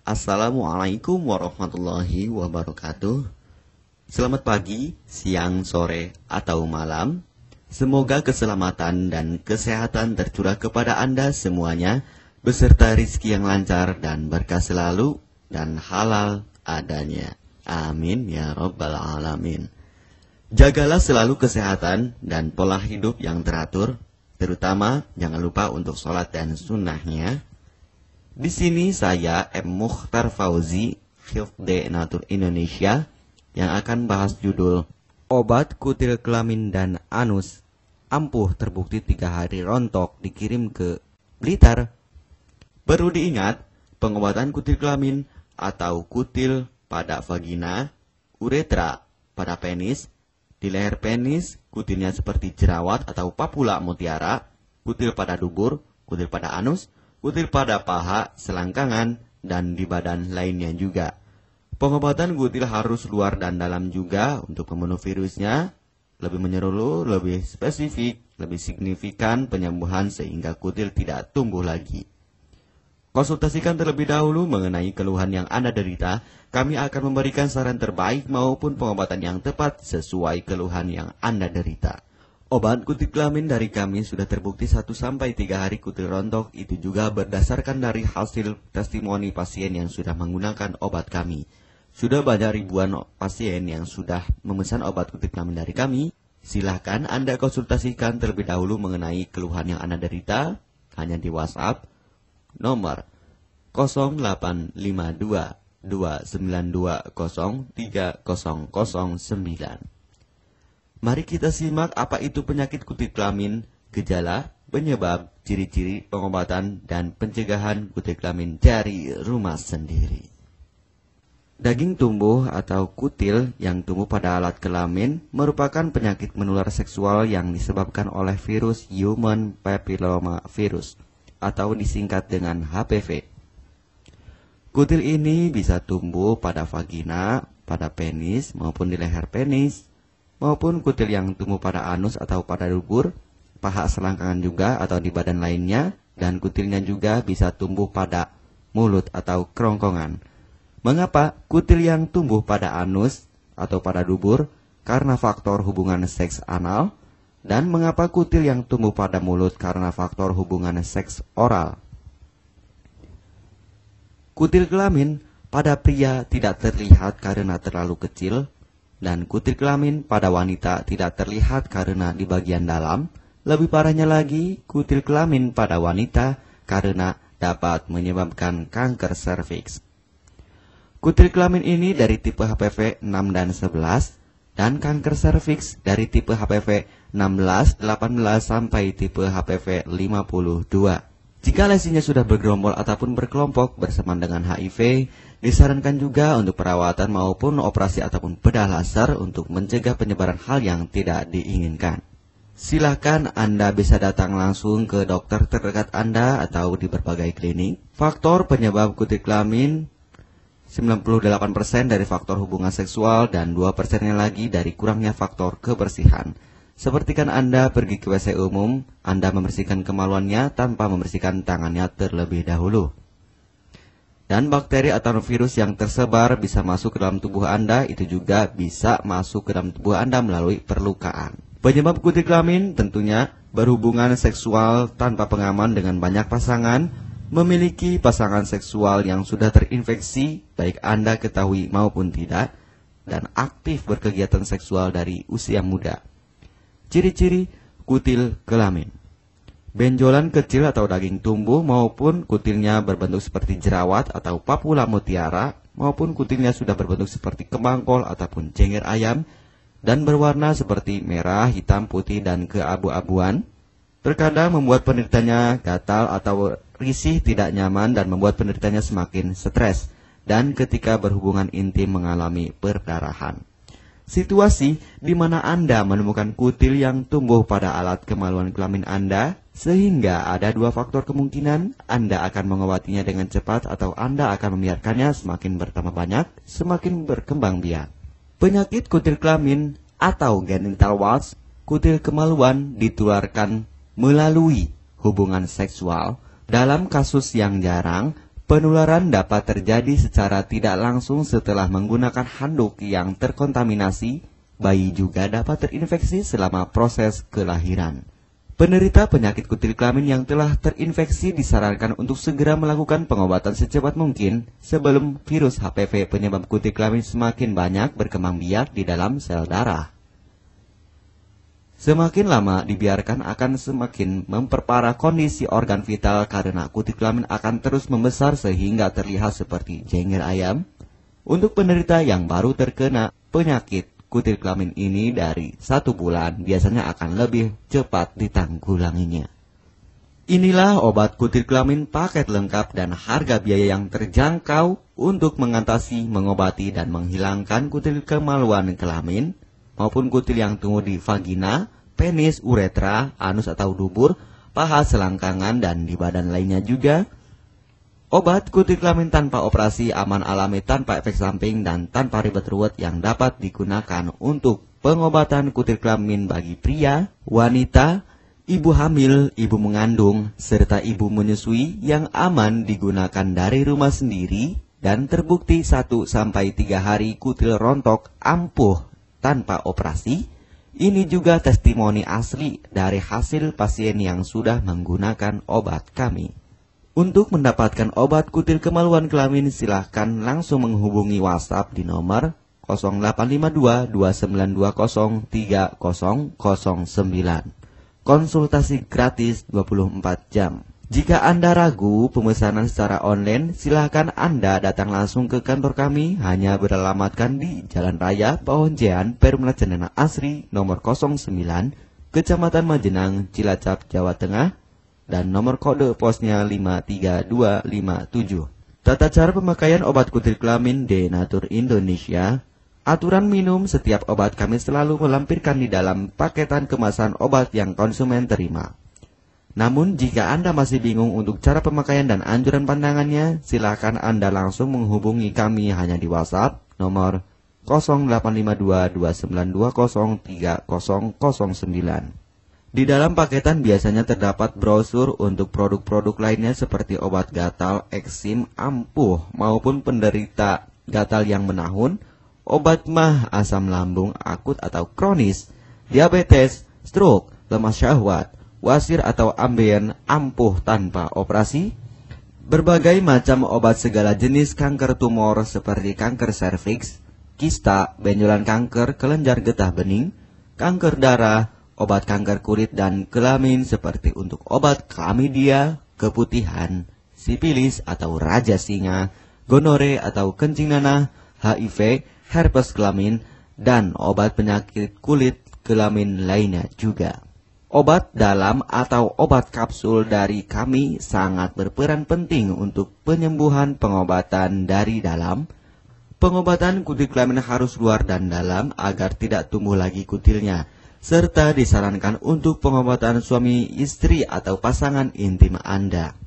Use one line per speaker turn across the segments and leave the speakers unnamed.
Assalamualaikum warahmatullahi wabarakatuh. Selamat pagi, siang, sore, atau malam. Semoga keselamatan dan kesehatan tercurah kepada Anda semuanya, beserta rizki yang lancar dan berkah selalu, dan halal adanya. Amin ya rabbal alamin. Jagalah selalu kesehatan dan pola hidup yang teratur, terutama jangan lupa untuk sholat dan sunnahnya. Di sini saya M. Mukhtar Fauzi, Hifdz Natur Indonesia, yang akan bahas judul Obat Kutil Kelamin dan Anus ampuh terbukti 3 hari rontok dikirim ke Blitar. Perlu diingat, pengobatan kutil kelamin atau kutil pada vagina, uretra pada penis, di leher penis, kutilnya seperti jerawat atau papula mutiara, kutil pada dubur, kutil pada anus, kutil pada paha, selangkangan, dan di badan lainnya juga. Pengobatan kutil harus luar dan dalam juga untuk membunuh virusnya, lebih menyeluruh, lebih spesifik, lebih signifikan penyembuhan sehingga kutil tidak tumbuh lagi. Konsultasikan terlebih dahulu mengenai keluhan yang Anda derita, kami akan memberikan saran terbaik maupun pengobatan yang tepat sesuai keluhan yang Anda derita. Obat kutil kelamin dari kami sudah terbukti 1-3 hari kutil rontok, itu juga berdasarkan dari hasil testimoni pasien yang sudah menggunakan obat kami. Sudah banyak ribuan pasien yang sudah memesan obat kutil kelamin dari kami. Silahkan Anda konsultasikan terlebih dahulu mengenai keluhan yang Anda derita, hanya di WhatsApp nomor 0852 292 03009. Mari kita simak apa itu penyakit kutil kelamin, gejala, penyebab, ciri-ciri, pengobatan, dan pencegahan kutil kelamin dari rumah sendiri. Daging tumbuh atau kutil yang tumbuh pada alat kelamin merupakan penyakit menular seksual yang disebabkan oleh virus Human Papilloma Virus atau disingkat dengan HPV. Kutil ini bisa tumbuh pada vagina, pada penis maupun di leher penis, maupun kutil yang tumbuh pada anus atau pada dubur, paha selangkangan juga atau di badan lainnya, dan kutilnya juga bisa tumbuh pada mulut atau kerongkongan. Mengapa kutil yang tumbuh pada anus atau pada dubur? Karena faktor hubungan seks anal. Dan mengapa kutil yang tumbuh pada mulut? Karena faktor hubungan seks oral. Kutil kelamin pada pria tidak terlihat karena terlalu kecil, dan kutil kelamin pada wanita tidak terlihat karena di bagian dalam. Lebih parahnya lagi, kutil kelamin pada wanita karena dapat menyebabkan kanker serviks. Kutil kelamin ini dari tipe HPV 6 dan 11, dan kanker serviks dari tipe HPV 16, 18, sampai tipe HPV 52. Jika lesinya sudah bergerombol ataupun berkelompok bersamaan dengan HIV, disarankan juga untuk perawatan maupun operasi ataupun bedah laser untuk mencegah penyebaran hal yang tidak diinginkan. Silakan Anda bisa datang langsung ke dokter terdekat Anda atau di berbagai klinik. Faktor penyebab kutil kelamin 98% dari faktor hubungan seksual dan 2%-nya lagi dari kurangnya faktor kebersihan. Sepertikan Anda pergi ke WC umum, Anda membersihkan kemaluannya tanpa membersihkan tangannya terlebih dahulu. Dan bakteri atau virus yang tersebar bisa masuk ke dalam tubuh Anda, itu juga bisa masuk ke dalam tubuh Anda melalui perlukaan. Penyebab kutil kelamin tentunya berhubungan seksual tanpa pengaman dengan banyak pasangan, memiliki pasangan seksual yang sudah terinfeksi, baik Anda ketahui maupun tidak, dan aktif berkegiatan seksual dari usia muda. Ciri-ciri kutil kelamin: benjolan kecil atau daging tumbuh maupun kutilnya berbentuk seperti jerawat atau papula mutiara, maupun kutilnya sudah berbentuk seperti kembang kol ataupun cengir ayam, dan berwarna seperti merah, hitam, putih, dan keabu-abuan. Terkadang membuat penderitanya gatal atau risih, tidak nyaman, dan membuat penderitanya semakin stres, dan ketika berhubungan intim mengalami perdarahan. Situasi di mana Anda menemukan kutil yang tumbuh pada alat kemaluan kelamin Anda, sehingga ada 2 faktor kemungkinan: Anda akan mengobatinya dengan cepat atau Anda akan membiarkannya semakin bertambah banyak, semakin berkembang biak. Penyakit kutil kelamin atau genital warts, kutil kemaluan ditularkan melalui hubungan seksual. Dalam kasus yang jarang, Penularan dapat terjadi secara tidak langsung setelah menggunakan handuk yang terkontaminasi. Bayi juga dapat terinfeksi selama proses kelahiran. Penderita penyakit kutil kelamin yang telah terinfeksi disarankan untuk segera melakukan pengobatan secepat mungkin sebelum virus HPV penyebab kutil kelamin semakin banyak berkembang biak di dalam sel darah. Semakin lama dibiarkan akan semakin memperparah kondisi organ vital karena kutil kelamin akan terus membesar sehingga terlihat seperti jengger ayam. Untuk penderita yang baru terkena penyakit kutil kelamin ini dari 1 bulan biasanya akan lebih cepat ditanggulanginya. Inilah obat kutil kelamin paket lengkap dan harga biaya yang terjangkau untuk mengatasi, mengobati, dan menghilangkan kutil kemaluan kelamin maupun kutil yang tumbuh di vagina, penis, uretra, anus atau dubur, paha, selangkangan, dan di badan lainnya juga. Obat kutil kelamin tanpa operasi, aman alami, tanpa efek samping, dan tanpa ribet ruwet yang dapat digunakan untuk pengobatan kutil kelamin bagi pria, wanita, ibu hamil, ibu mengandung, serta ibu menyusui yang aman digunakan dari rumah sendiri dan terbukti 1-3 hari kutil rontok ampuh tanpa operasi. Ini juga testimoni asli dari hasil pasien yang sudah menggunakan obat kami. Untuk mendapatkan obat kutil kemaluan kelamin, silahkan langsung menghubungi WhatsApp di nomor 0852 2920 3009. Konsultasi gratis 24 jam. Jika Anda ragu pemesanan secara online, silahkan Anda datang langsung ke kantor kami, hanya beralamatkan di Jalan Raya Pahonjean, Perumna Cendana Asri, nomor 09, Kecamatan Majenang, Cilacap, Jawa Tengah, dan nomor kode posnya 53257. Tata cara pemakaian obat kutil kelamin Denatur Indonesia. Aturan minum setiap obat kami selalu melampirkan di dalam paketan kemasan obat yang konsumen terima. Namun jika Anda masih bingung untuk cara pemakaian dan anjuran pandangannya, silakan Anda langsung menghubungi kami hanya di WhatsApp nomor 0852 2920 3009. Di dalam paketan biasanya terdapat brosur untuk produk-produk lainnya seperti obat gatal, eksim, ampuh, maupun penderita gatal yang menahun, obat mah, asam lambung akut atau kronis, diabetes, stroke, lemah syahwat, wasir atau ambien, ampuh tanpa operasi, berbagai macam obat segala jenis kanker tumor seperti kanker serviks, kista, benjolan kanker, kelenjar getah bening, kanker darah, obat kanker kulit dan kelamin seperti untuk obat klamidia, keputihan, sipilis atau raja singa, gonore atau kencing nanah, HIV, herpes kelamin, dan obat penyakit kulit kelamin lainnya juga. Obat dalam atau obat kapsul dari kami sangat berperan penting untuk penyembuhan pengobatan dari dalam. Pengobatan kutil kelamin harus luar dan dalam agar tidak tumbuh lagi kutilnya, serta disarankan untuk pengobatan suami, istri, atau pasangan intim Anda.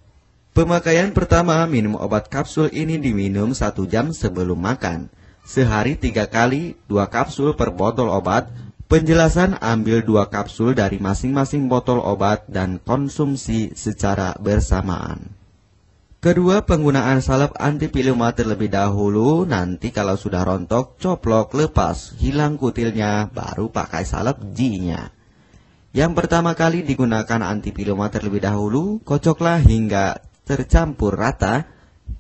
Pemakaian pertama, minum obat kapsul ini diminum 1 jam sebelum makan. Sehari 3 kali, 2 kapsul per botol obat. Penjelasan, ambil 2 kapsul dari masing-masing botol obat dan konsumsi secara bersamaan. Kedua, penggunaan salep antipiluma terlebih dahulu, nanti kalau sudah rontok, coplok, lepas, hilang kutilnya, baru pakai salep G-nya. Yang pertama kali digunakan antipiluma terlebih dahulu, kocoklah hingga tercampur rata,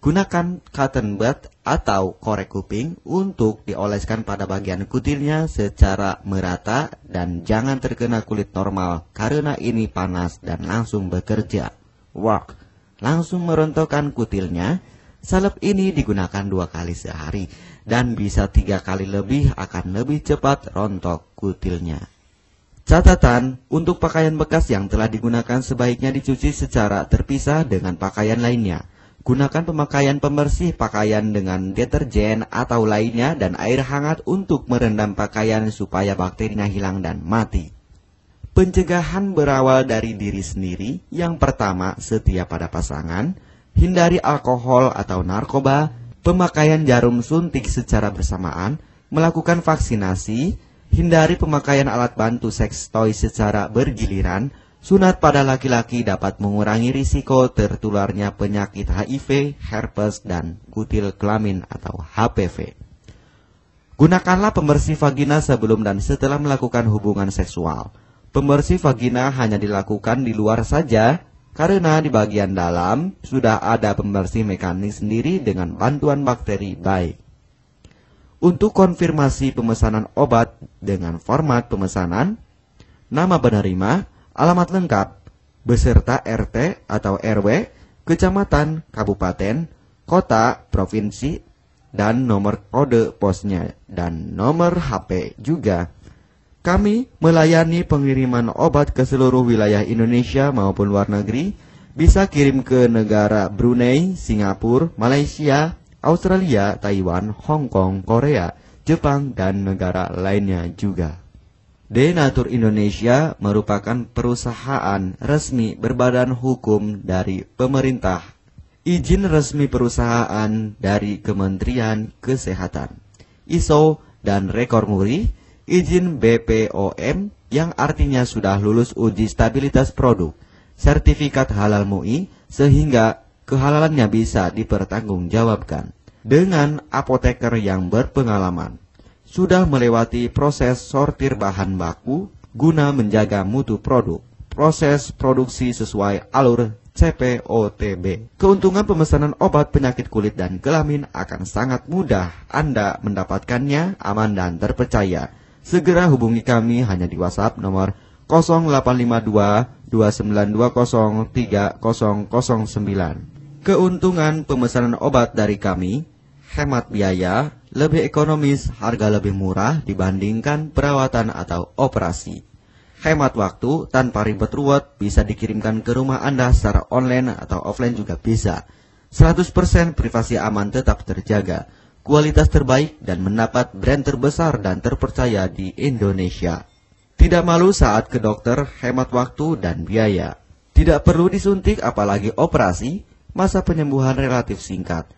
gunakan cotton bud atau korek kuping untuk dioleskan pada bagian kutilnya secara merata dan jangan terkena kulit normal, karena ini panas dan langsung bekerja. Work. Langsung merontokkan kutilnya. Salep ini digunakan 2 kali sehari dan bisa 3 kali lebih akan lebih cepat rontok kutilnya. Catatan, untuk pakaian bekas yang telah digunakan sebaiknya dicuci secara terpisah dengan pakaian lainnya. Gunakan pemakaian pembersih pakaian dengan deterjen atau lainnya dan air hangat untuk merendam pakaian supaya bakterinya hilang dan mati. Pencegahan berawal dari diri sendiri. Yang pertama, setia pada pasangan, hindari alkohol atau narkoba, pemakaian jarum suntik secara bersamaan, melakukan vaksinasi, hindari pemakaian alat bantu seks toy secara bergiliran, Sunat pada laki-laki dapat mengurangi risiko tertularnya penyakit HIV, herpes, dan kutil kelamin atau HPV. Gunakanlah pembersih vagina sebelum dan setelah melakukan hubungan seksual. Pembersih vagina hanya dilakukan di luar saja, karena di bagian dalam sudah ada pembersih mekanik sendiri dengan bantuan bakteri baik. Untuk konfirmasi pemesanan obat dengan format pemesanan, nama penerima, alamat lengkap, beserta RT atau RW, kecamatan, kabupaten, kota, provinsi, dan nomor kode posnya, dan nomor HP juga. Kami melayani pengiriman obat ke seluruh wilayah Indonesia maupun luar negeri, bisa kirim ke negara Brunei, Singapura, Malaysia, Australia, Taiwan, Hong Kong, Korea, Jepang, dan negara lainnya juga. Denatur Indonesia merupakan perusahaan resmi berbadan hukum dari pemerintah. Izin resmi perusahaan dari Kementerian Kesehatan. ISO dan rekor muri, izin BPOM yang artinya sudah lulus uji stabilitas produk, sertifikat halal MUI sehingga kehalalannya bisa dipertanggungjawabkan. Dengan apoteker yang berpengalaman. Sudah melewati proses sortir bahan baku guna menjaga mutu produk, proses produksi sesuai alur CPOTB. Keuntungan pemesanan obat penyakit kulit dan kelamin akan sangat mudah Anda mendapatkannya aman dan terpercaya. Segera hubungi kami hanya di WhatsApp nomor 0852 2920 3009. Keuntungan pemesanan obat dari kami, hemat biaya, lebih ekonomis, harga lebih murah dibandingkan perawatan atau operasi. Hemat waktu tanpa ribet ruwet, bisa dikirimkan ke rumah Anda secara online atau offline juga bisa. 100% privasi aman tetap terjaga, kualitas terbaik dan mendapat brand terbesar dan terpercaya di Indonesia. Tidak malu saat ke dokter, hemat waktu dan biaya. Tidak perlu disuntik apalagi operasi, masa penyembuhan relatif singkat.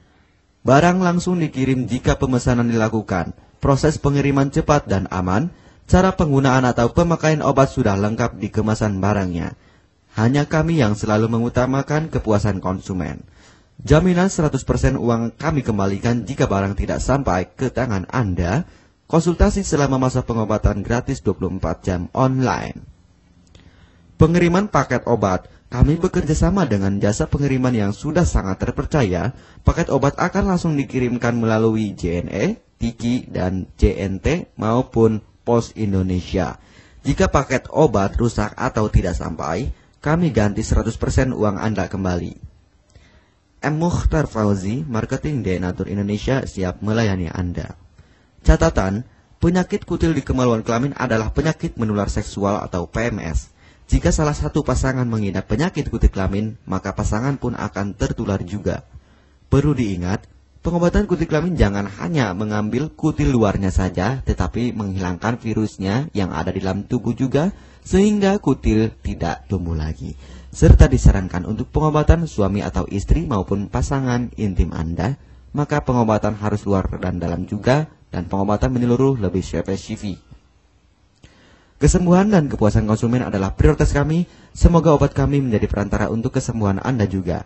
Barang langsung dikirim jika pemesanan dilakukan. Proses pengiriman cepat dan aman. Cara penggunaan atau pemakaian obat sudah lengkap di kemasan barangnya. Hanya kami yang selalu mengutamakan kepuasan konsumen. Jaminan 100% uang kami kembalikan jika barang tidak sampai ke tangan Anda. Konsultasi selama masa pengobatan gratis 24 jam online. Pengiriman paket obat. Kami bekerja sama dengan jasa pengiriman yang sudah sangat terpercaya. Paket obat akan langsung dikirimkan melalui JNE, Tiki, dan JNT maupun Pos Indonesia. Jika paket obat rusak atau tidak sampai, kami ganti 100% uang Anda kembali. M. Mukhtar Fauzi, Marketing Denatur Indonesia, siap melayani Anda. Catatan, penyakit kutil di kemaluan kelamin adalah penyakit menular seksual atau PMS. Jika salah satu pasangan mengidap penyakit kutil kelamin, maka pasangan pun akan tertular juga. Perlu diingat, pengobatan kutil kelamin jangan hanya mengambil kutil luarnya saja, tetapi menghilangkan virusnya yang ada di dalam tubuh juga, sehingga kutil tidak tumbuh lagi. Serta disarankan untuk pengobatan suami atau istri maupun pasangan intim Anda, maka pengobatan harus luar dan dalam juga, dan pengobatan menyeluruh lebih spesifik. Kesembuhan dan kepuasan konsumen adalah prioritas kami. Semoga obat kami menjadi perantara untuk kesembuhan Anda juga.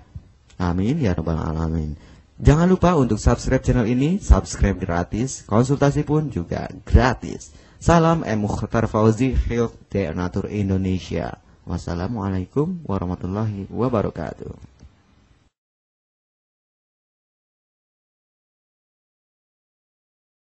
Amin ya rabbal alamin. Jangan lupa untuk subscribe channel ini, subscribe gratis, konsultasi pun juga gratis. Salam M. Mukhtar Fauzi, Health Denatur Indonesia. Wassalamualaikum warahmatullahi wabarakatuh.